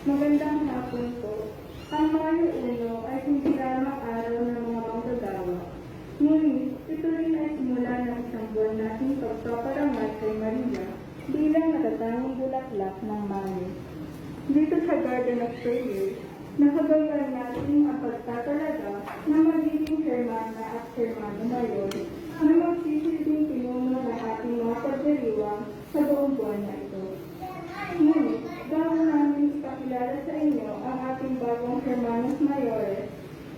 Magandang hapon po. Ang Mayo 1 ay hindi lamang araw ng mga manggagawa. Ngunit ito rin ay simula ng isang buwan nating pagpaparangal kay Maria bilang natatanging bulaklak ng Mayo. Dito sa Garden of Prayer, Nakagagal natin ang pagtatalaga na magiging Hermana at Hermano Mayor na magsisilbing pinuno ng ating mga pagdiriwang sa buong buwan na ito. Ngunit, bago namin ipakilala sa inyo ang ating bagong Hermanos Mayores,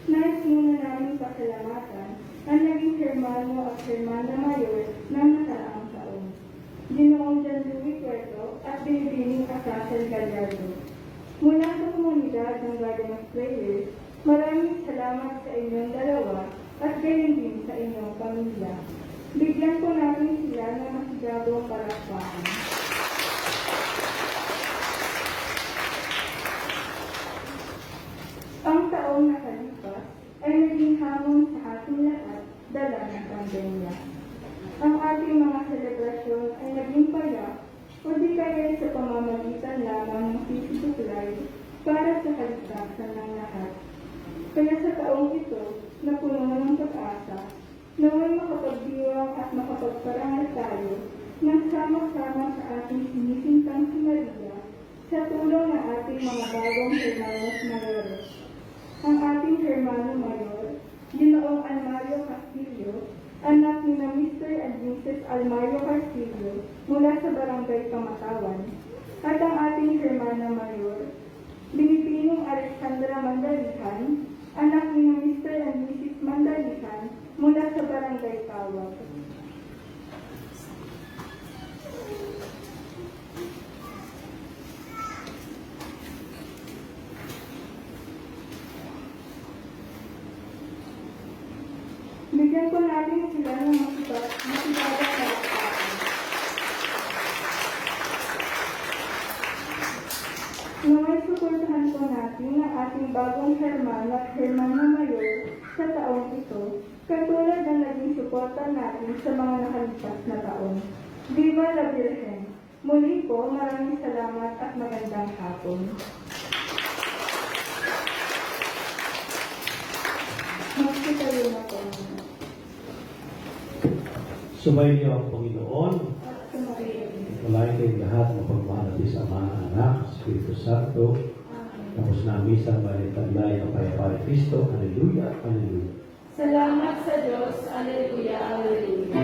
nais muna namin pasalamatan ang naging Hermano at Hermana Mayor ng nakaraang taon. Ginoong John Louis Cueto at Binibining Acaciel Gallardo. Mula sa komunidad ng Garden of Prayers, maraming salamat sa inyong dalawa at gayon din sa inyong pamilya. Bigyan po natin sila ng masigabong palakpakan. Ang taong nakalipas ay naging hamon sa ating lahat dala ng pandemya. Ang ating mga selebrasyon ay naging pala o di kaya sa pamamagitan lamang ng physical life para sa kaligtasan ng lahat. Kaya sa taong ito, na puno ng pag-asa, naway makapagdiwang at makapagparangal tayo ng sama-sama sa ating sinisintang si Maria sa tulong ng ating mga bagong Hermanos Mayores. Ang ating Hermano Mayor, Ginoong Almario Castillo, anak ni na Mr. and Mrs. Almario Castillo mula sa Barangay Kamatawan, at ang ating Hermana Mayor, Binipinong Alexandra Mandalihan, anak ni na Mr. and Mrs. Mandalihan mula sa Barangay Tawag. Bigyan ko natin sila ng masibabang palakpakan. Naway suportahan po natin ang ating bagong Hermano at Hermana Mayor sa taong ito, katulad ng naging suporta natin sa mga nakalipas na taon. Viva la Virgen! Muli po, maraming salamat at magandang hapon. Magkitayo na po. Sumayin niyo ang Panginoon. At sumayin. Walain kayong lahat ng pagmamahal sa Ama, Anak, Espiritu Santo. Tapos na ang misa, balitalay ang kapayapaan ni Kristo. Hallelujah, Hallelujah. Salamat sa Diyos. Alleluia, Alleluia.